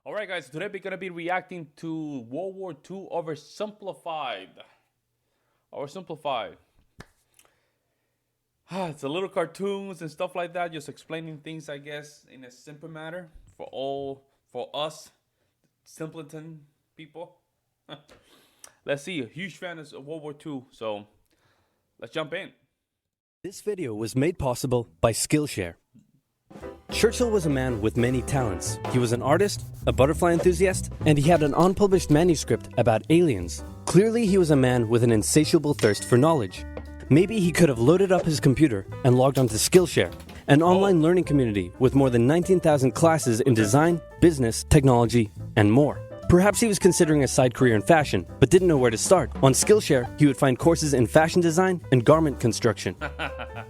Alright guys, today we're going to be reacting to World War II Oversimplified. It's a little cartoons and stuff like that, just explaining things, I guess, in a simple manner for us simpleton people. Let's see, a huge fan of World War II, so let's jump in. This video was made possible by Skillshare. Churchill was a man with many talents. He was an artist, a butterfly enthusiast, and he had an unpublished manuscript about aliens. Clearly, he was a man with an insatiable thirst for knowledge. Maybe he could have loaded up his computer and logged onto Skillshare, an online learning community with more than 19,000 classes in design, business, technology, and more. Perhaps he was considering a side career in fashion, but didn't know where to start. On Skillshare, he would find courses in fashion design and garment construction.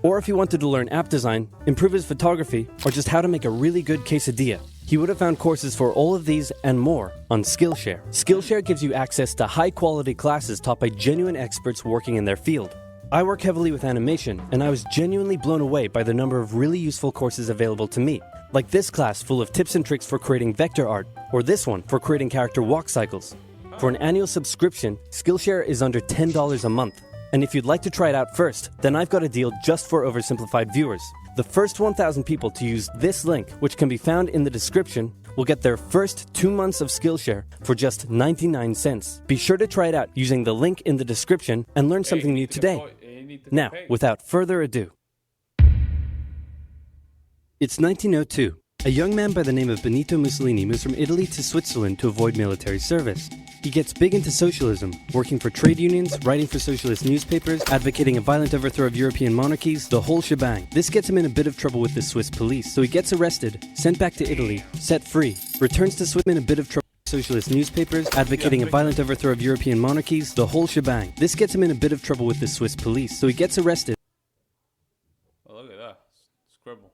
Or if he wanted to learn app design, improve his photography, or just how to make a really good quesadilla, he would have found courses for all of these and more on Skillshare. Skillshare gives you access to high-quality classes taught by genuine experts working in their field. I work heavily with animation, and I was genuinely blown away by the number of really useful courses available to me. Like this class full of tips and tricks for creating vector art, or this one for creating character walk cycles. For an annual subscription, Skillshare is under $10 a month. And if you'd like to try it out first, then I've got a deal just for Oversimplified viewers. The first 1,000 people to use this link, which can be found in the description, will get their first 2 months of Skillshare for just 99 cents. Be sure to try it out using the link in the description and learn something new today. Now, without further ado. It's 1902. A young man by the name of Benito Mussolini moves from Italy to Switzerland to avoid military service. He gets big into socialism, working for trade unions, writing for socialist newspapers, advocating a violent overthrow of European monarchies, the whole shebang. This gets him in a bit of trouble with the Swiss police, so he gets arrested, sent back to Italy, set free, returns to Switzerland in a bit of trouble with socialist newspapers, advocating a violent overthrow of European monarchies, the whole shebang. This gets him in a bit of trouble with the Swiss police, so he gets arrested. Oh, look at that. Scribble.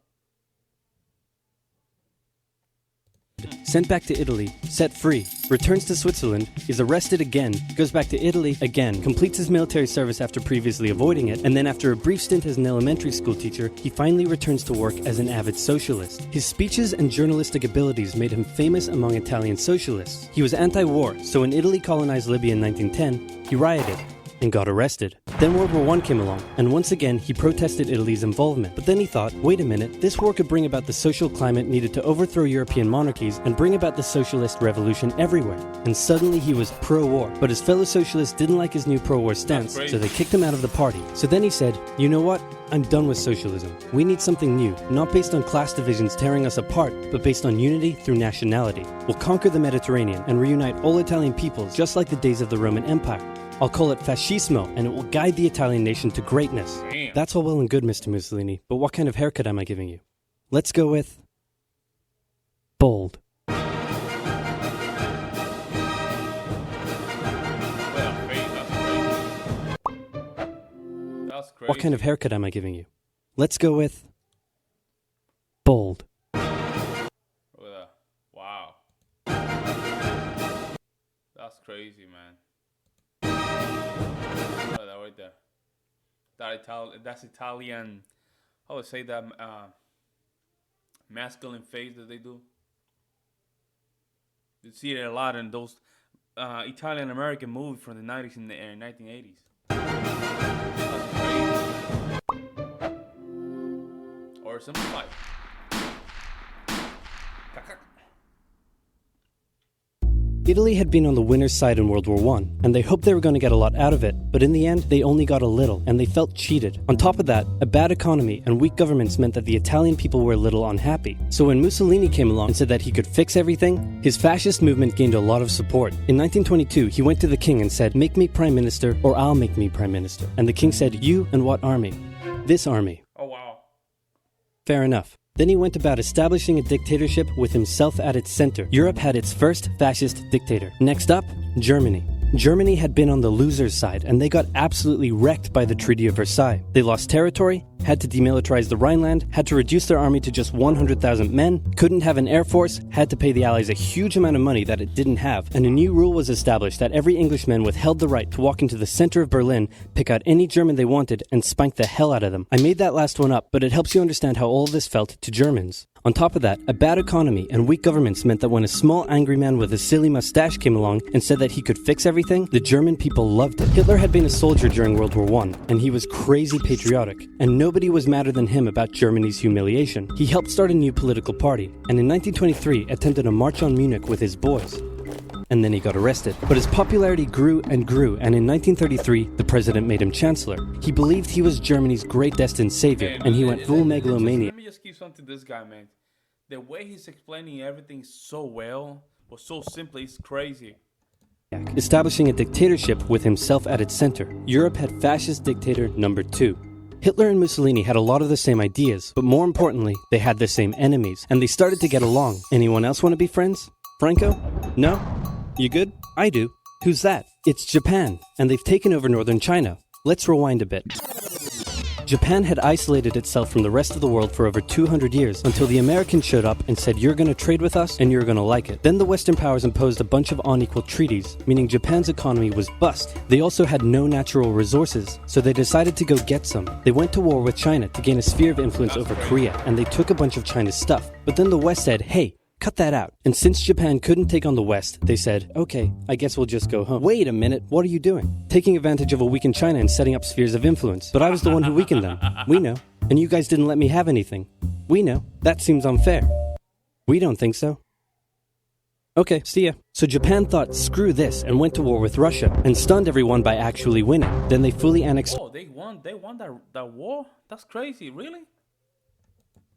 Sent back to Italy, set free, returns to Switzerland, is arrested again, goes back to Italy again, completes his military service after previously avoiding it, and then after a brief stint as an elementary school teacher, he finally returns to work as an avid socialist. His speeches and journalistic abilities made him famous among Italian socialists. He was anti-war, so when Italy colonized Libya in 1910, he rioted and got arrested. Then World War I came along, and once again he protested Italy's involvement. But then he thought, wait a minute, this war could bring about the social climate needed to overthrow European monarchies and bring about the socialist revolution everywhere. And suddenly he was pro-war, but his fellow socialists didn't like his new pro-war stance, so they kicked him out of the party. So then he said, you know what? I'm done with socialism. We need something new, not based on class divisions tearing us apart, but based on unity through nationality. We'll conquer the Mediterranean and reunite all Italian peoples just like the days of the Roman Empire. I'll call it fascismo, and it will guide the Italian nation to greatness. Damn. That's all well and good, Mr. Mussolini, but what kind of haircut am I giving you? Let's go with bold. That's crazy. What kind of haircut am I giving you? Let's go with bold. Look at that. Wow. That's crazy, man. Look at that right there. That's Italian. How would I say that? Masculine face that they do. You see it a lot in those Italian American movies from the 90s and the 1980s. That's crazy. Or simplified. Italy had been on the winner's side in World War I, and they hoped they were going to get a lot out of it, but in the end, they only got a little, and they felt cheated. On top of that, a bad economy and weak governments meant that the Italian people were a little unhappy. So when Mussolini came along and said that he could fix everything, his fascist movement gained a lot of support. In 1922, he went to the king and said, make me prime minister, or I'll make me prime minister. And the king said, you and what army? This army. Oh, wow. Fair enough. Then he went about establishing a dictatorship with himself at its center. Europe had its first fascist dictator. Next up, Germany. Germany had been on the loser's side, and they got absolutely wrecked by the Treaty of Versailles. They lost territory, had to demilitarize the Rhineland, had to reduce their army to just 100,000 men, couldn't have an air force, had to pay the Allies a huge amount of money that it didn't have, and a new rule was established that every Englishman withheld the right to walk into the center of Berlin, pick out any German they wanted, and spank the hell out of them. I made that last one up, but it helps you understand how all this felt to Germans. On top of that, a bad economy and weak governments meant that when a small angry man with a silly mustache came along and said that he could fix everything, the German people loved it. Hitler had been a soldier during World War I, and he was crazy patriotic, and nobody was madder than him about Germany's humiliation. He helped start a new political party, and in 1923 attempted a march on Munich with his boys. And then he got arrested. But his popularity grew, and in 1933, the president made him chancellor. He believed he was Germany's great destined savior, and he went full megalomania. Let me just give something to this guy, man. The way he's explaining everything so well, or so simply, is crazy. Establishing a dictatorship with himself at its center. Europe had fascist dictator number 2. Hitler and Mussolini had a lot of the same ideas, but more importantly, they had the same enemies, and they started to get along. Anyone else want to be friends? Franco? No? You good? I do. Who's that? It's Japan, and they've taken over northern China. Let's rewind a bit. Japan had isolated itself from the rest of the world for over 200 years until the Americans showed up and said, you're going to trade with us and you're going to like it. Then the Western powers imposed a bunch of unequal treaties, meaning Japan's economy was bust. They also had no natural resources, so they decided to go get some. They went to war with China to gain a sphere of influence over Korea, and they took a bunch of China's stuff. But then the West said, hey, cut that out. And since Japan couldn't take on the West, they said, okay, I guess we'll just go home. Wait a minute, what are you doing? Taking advantage of a weakened China and setting up spheres of influence. But I was the one who weakened them. We know. And you guys didn't let me have anything. We know. That seems unfair. We don't think so. Okay, see ya. So Japan thought, screw this, and went to war with Russia, and stunned everyone by actually winning. Then they fully annexed... Oh, they won that war? That's crazy, really?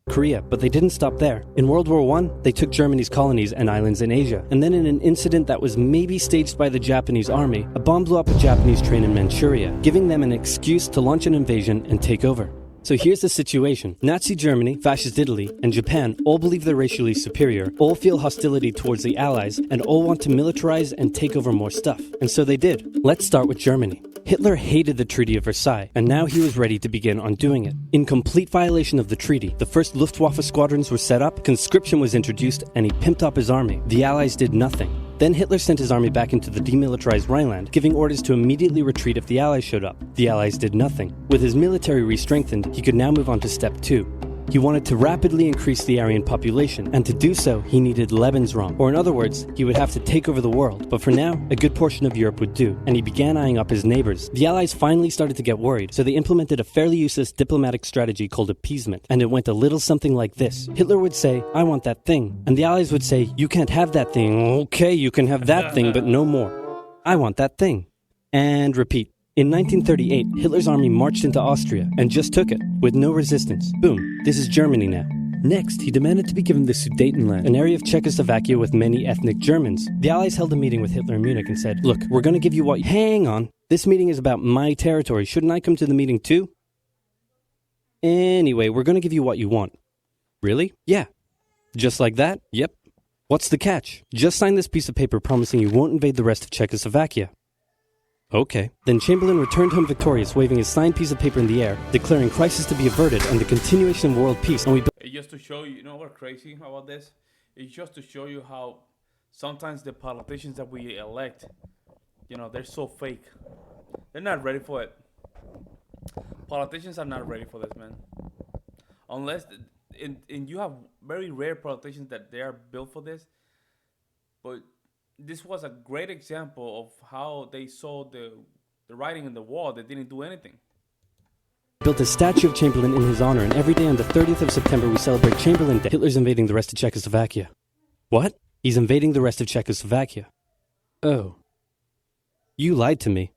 Korea, but they didn't stop there. In World War I, they took Germany's colonies and islands in Asia, and then in an incident that was maybe staged by the Japanese army, a bomb blew up a Japanese train in Manchuria, giving them an excuse to launch an invasion and take over. So here's the situation. Nazi Germany, Fascist Italy, and Japan all believe they're racially superior, all feel hostility towards the Allies, and all want to militarize and take over more stuff. And so they did. Let's start with Germany. Hitler hated the Treaty of Versailles, and now he was ready to begin undoing it. In complete violation of the treaty, the first Luftwaffe squadrons were set up, conscription was introduced, and he pimped up his army. The Allies did nothing. Then Hitler sent his army back into the demilitarized Rhineland, giving orders to immediately retreat if the Allies showed up. The Allies did nothing. With his military re-strengthened, he could now move on to step 2. He wanted to rapidly increase the Aryan population, and to do so, he needed Lebensraum, or in other words, he would have to take over the world. But for now, a good portion of Europe would do, and he began eyeing up his neighbors. The Allies finally started to get worried, so they implemented a fairly useless diplomatic strategy called appeasement, and it went a little something like this. Hitler would say, I want that thing, and the Allies would say, you can't have that thing. Okay, you can have that thing, but no more. I want that thing. And repeat. In 1938, Hitler's army marched into Austria and just took it, with no resistance. Boom, this is Germany now. Next, he demanded to be given the Sudetenland, an area of Czechoslovakia with many ethnic Germans. The Allies held a meeting with Hitler in Munich and said, look, we're going to give you what... Hang on, this meeting is about my territory. Shouldn't I come to the meeting too? Anyway, we're going to give you what you want. Really? Yeah. Just like that? Yep. What's the catch? Just sign this piece of paper promising you won't invade the rest of Czechoslovakia. Okay. Then Chamberlain returned home victorious, waving his signed piece of paper in the air, declaring crisis to be averted and the continuation of world peace. And just to show you, you know what's crazy about this? It's just to show you how sometimes the politicians that we elect, you know, they're so fake. They're not ready for it. Politicians are not ready for this, man. Unless, and you have very rare politicians that they are built for this, but this was a great example of how they saw the writing on the wall. They didn't do anything. Built a statue of Chamberlain in his honor, and every day on the 30th of September we celebrate Chamberlain Day. Hitler's invading the rest of Czechoslovakia. What? He's invading the rest of Czechoslovakia. Oh. You lied to me.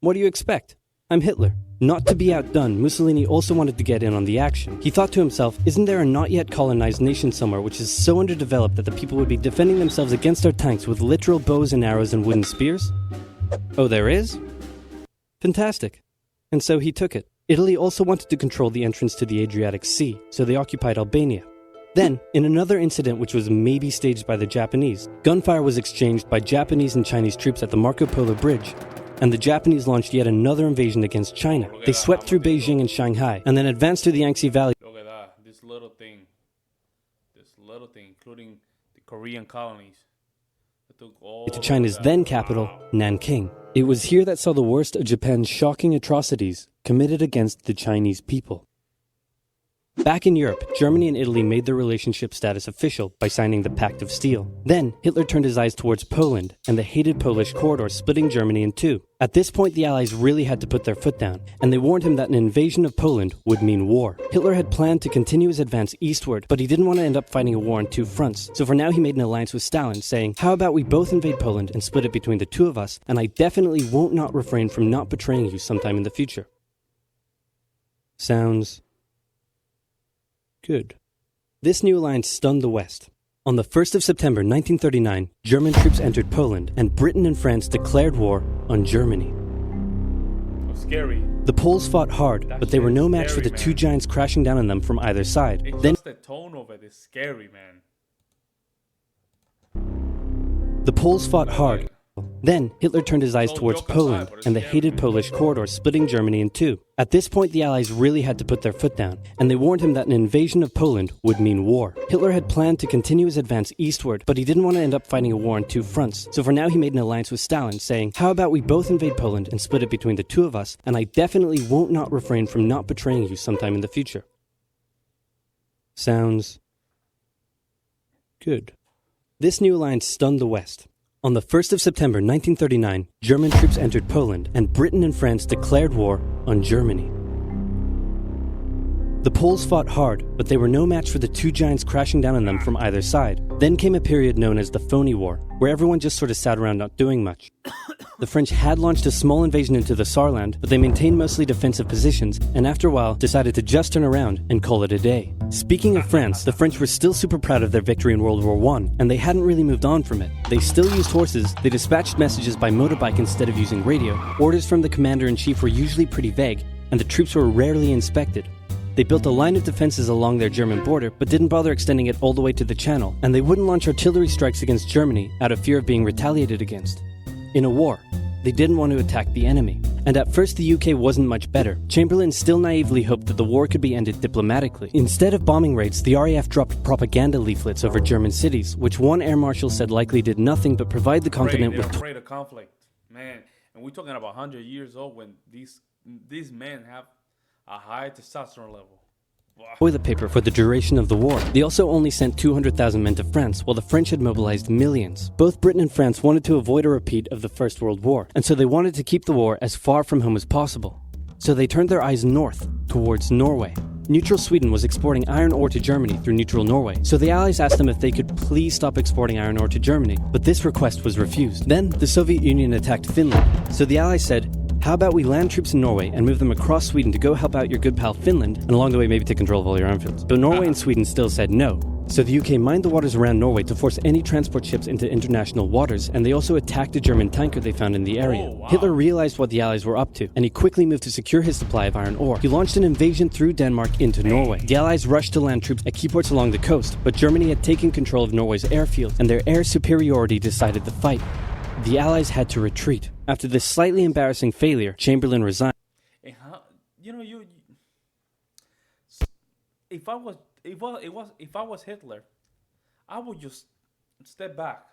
What do you expect? I'm Hitler. Not to be outdone, Mussolini also wanted to get in on the action. He thought to himself, isn't there a not yet colonized nation somewhere which is so underdeveloped that the people would be defending themselves against our tanks with literal bows and arrows and wooden spears? Oh, there is? Fantastic. And so he took it. Italy also wanted to control the entrance to the Adriatic Sea, so they occupied Albania. Then, in another incident which was maybe staged by the Japanese, gunfire was exchanged by Japanese and Chinese troops at the Marco Polo Bridge. and the Japanese launched yet another invasion against China. They swept through Beijing and Shanghai, and then advanced through the Yangtze Valley. Look at that. This little thing, including the Korean colonies. It took all to China's then capital, Nanking. It was here that saw the worst of Japan's shocking atrocities committed against the Chinese people. Back in Europe, Germany and Italy made their relationship status official by signing the Pact of Steel. Then, Hitler turned his eyes towards Poland and the hated Polish corridor splitting Germany in two. At this point, the Allies really had to put their foot down, and they warned him that an invasion of Poland would mean war. Hitler had planned to continue his advance eastward, but he didn't want to end up fighting a war on two fronts. So for now, he made an alliance with Stalin, saying, "How about we both invade Poland and split it between the two of us, and I definitely won't not refrain from not betraying you sometime in the future." Sounds good. This new alliance stunned the West. On the 1st of September 1939, German troops entered Poland, and Britain and France declared war on Germany. So scary. The Poles fought hard, but they were no match for the two giants crashing down on them from either side. It's Then just the tone of it is scary, man. the Poles fought hard. Then, Hitler turned his eyes towards Poland and the hated Polish corridor splitting Germany in two. At this point, the Allies really had to put their foot down, and they warned him that an invasion of Poland would mean war. Hitler had planned to continue his advance eastward, but he didn't want to end up fighting a war on two fronts. So for now, he made an alliance with Stalin, saying, "How about we both invade Poland and split it between the two of us, and I definitely won't not refrain from not betraying you sometime in the future." Sounds good. This new alliance stunned the West. On the 1st of September 1939, German troops entered Poland, and Britain and France declared war on Germany. The Poles fought hard, but they were no match for the two giants crashing down on them from either side. Then came a period known as the Phony War, where everyone just sort of sat around not doing much. The French had launched a small invasion into the Saarland, but they maintained mostly defensive positions, and after a while decided to just turn around and call it a day. Speaking of France, the French were still super proud of their victory in World War I, and they hadn't really moved on from it. They still used horses, they dispatched messages by motorbike instead of using radio, orders from the commander-in-chief were usually pretty vague, and the troops were rarely inspected. They built a line of defenses along their German border, but didn't bother extending it all the way to the Channel, and they wouldn't launch artillery strikes against Germany out of fear of being retaliated against. In a war, they didn't want to attack the enemy. And at first the UK wasn't much better. Chamberlain still naively hoped that the war could be ended diplomatically. Instead of bombing raids, the RAF dropped propaganda leaflets over German cities, which one air marshal said likely did nothing but provide the continent with... They're afraid of conflict, man. And we're talking about 100 years old when these men have a high testosterone level. Toilet paper for the duration of the war. They also only sent 200,000 men to France, while the French had mobilized millions. Both Britain and France wanted to avoid a repeat of the First World War, and so they wanted to keep the war as far from home as possible. So they turned their eyes north, towards Norway. Neutral Sweden was exporting iron ore to Germany through neutral Norway, so the Allies asked them if they could please stop exporting iron ore to Germany, but this request was refused. Then, the Soviet Union attacked Finland, so the Allies said, "How about we land troops in Norway and move them across Sweden to go help out your good pal Finland, and along the way maybe take control of all your armfields." But Norway and Sweden still said no. So the UK mined the waters around Norway to force any transport ships into international waters, and they also attacked a German tanker they found in the area. Oh, wow. Hitler realized what the Allies were up to, and he quickly moved to secure his supply of iron ore. He launched an invasion through Denmark into Norway. The Allies rushed to land troops at key ports along the coast, but Germany had taken control of Norway's airfield, and their air superiority decided the fight. The Allies had to retreat. After this slightly embarrassing failure, Chamberlain resigned. And how, if I was Hitler, I would just step back.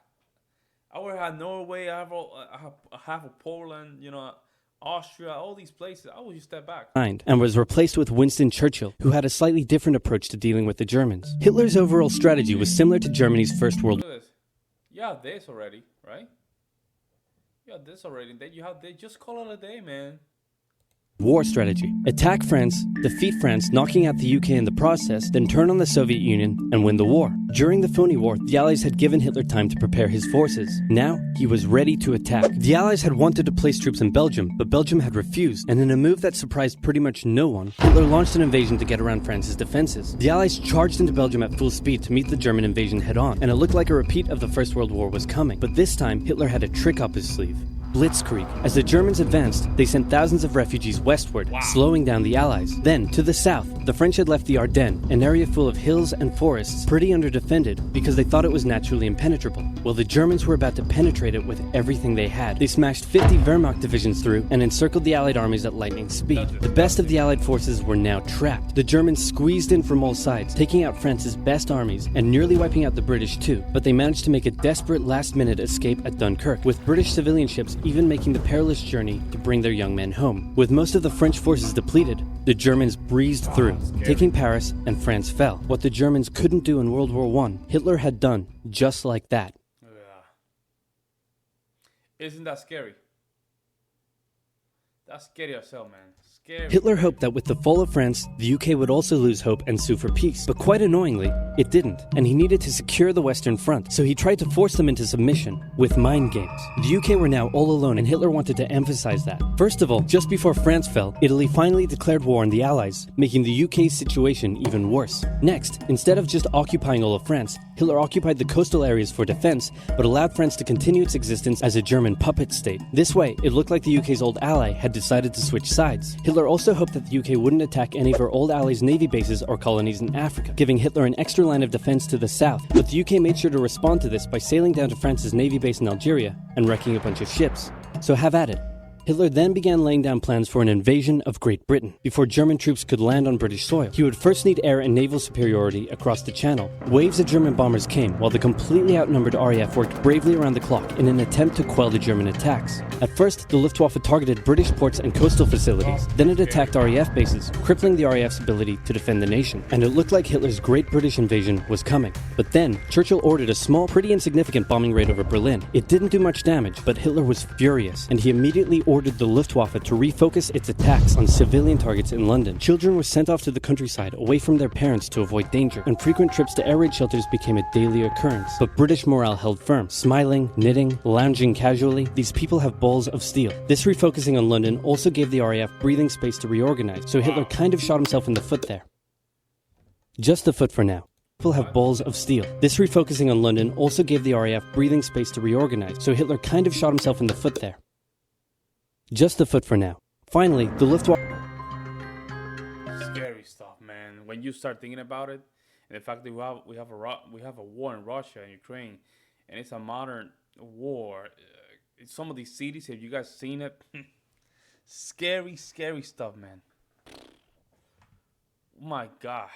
I would have Norway, I have half of Poland, Austria, all these places. I would just step back. And was replaced with Winston Churchill, who had a slightly different approach to dealing with the Germans. Hitler's overall strategy was similar to Germany's First World War. Look at this. Yeah, this already, right? Yeah, this already. Then they just call it a day, man. War strategy. Attack France, defeat France, knocking out the UK in the process, then turn on the Soviet Union and win the war. During the Phony War, the Allies had given Hitler time to prepare his forces. Now, he was ready to attack. The Allies had wanted to place troops in Belgium, but Belgium had refused, and in a move that surprised pretty much no one, Hitler launched an invasion to get around France's defenses. The Allies charged into Belgium at full speed to meet the German invasion head-on, and it looked like a repeat of the First World War was coming. But this time, Hitler had a trick up his sleeve. blitzkrieg. As the Germans advanced, they sent thousands of refugees westward, slowing down the Allies. Then, to the south, the French had left the Ardennes, an area full of hills and forests, pretty underdefended because they thought it was naturally impenetrable. Well, the Germans were about to penetrate it with everything they had. They smashed 50 Wehrmacht divisions through and encircled the Allied armies at lightning speed. The best of the Allied forces were now trapped. The Germans squeezed in from all sides, taking out France's best armies and nearly wiping out the British too, but they managed to make a desperate last-minute escape at Dunkirk, with British civilian ships even making the perilous journey to bring their young men home. With most of the French forces depleted, the Germans breezed through, taking Paris, and France fell. What the Germans couldn't do in World War I, Hitler had done just like that. Isn't that scary? That's scary as hell, man. Scary. Hitler hoped that with the fall of France, the UK would also lose hope and sue for peace. But quite annoyingly, it didn't, and he needed to secure the Western Front, so he tried to force them into submission with mind games. The UK were now all alone, and Hitler wanted to emphasize that. First of all, just before France fell, Italy finally declared war on the Allies, making the UK's situation even worse. Next, instead of just occupying all of France, Hitler occupied the coastal areas for defense, but allowed France to continue its existence as a German puppet state. This way, it looked like the UK's old ally had decided to switch sides. Hitler also hoped that the UK wouldn't attack any of her old allies' navy bases or colonies in Africa, giving Hitler an extra line of defense to the south. But the UK made sure to respond to this by sailing down to France's navy base in Algeria and wrecking a bunch of ships. So have at it. Hitler then began laying down plans for an invasion of Great Britain. Before German troops could land on British soil, he would first need air and naval superiority across the Channel. Waves of German bombers came, while the completely outnumbered RAF worked bravely around the clock in an attempt to quell the German attacks. At first, the Luftwaffe targeted British ports and coastal facilities. Then it attacked RAF bases, crippling the RAF's ability to defend the nation. And it looked like Hitler's Great British invasion was coming. But then, Churchill ordered a small, pretty insignificant bombing raid over Berlin. It didn't do much damage, but Hitler was furious, and he immediately ordered the Luftwaffe to refocus its attacks on civilian targets in London. Children were sent off to the countryside away from their parents to avoid danger, and frequent trips to air raid shelters became a daily occurrence. But British morale held firm. Smiling, knitting, lounging casually, these people have balls of steel. This refocusing on London also gave the RAF breathing space to reorganize, so Hitler kind of shot himself in the foot there. Just the foot for now. People have balls of steel. This refocusing on London also gave the RAF breathing space to reorganize, so Hitler kind of shot himself in the foot there. Just the foot for now. Finally, the Luftwaffe... Scary stuff, man. When you start thinking about it, and the fact that we have a war in Russia and Ukraine, and it's a modern war. Some of these cities, have you guys seen it? Scary, scary stuff, man. Oh my God.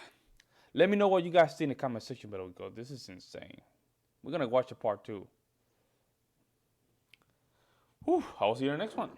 Let me know what you guys see in the comment section below. Go. This is insane. We're gonna watch a part 2. Whew, I will see you in the next one.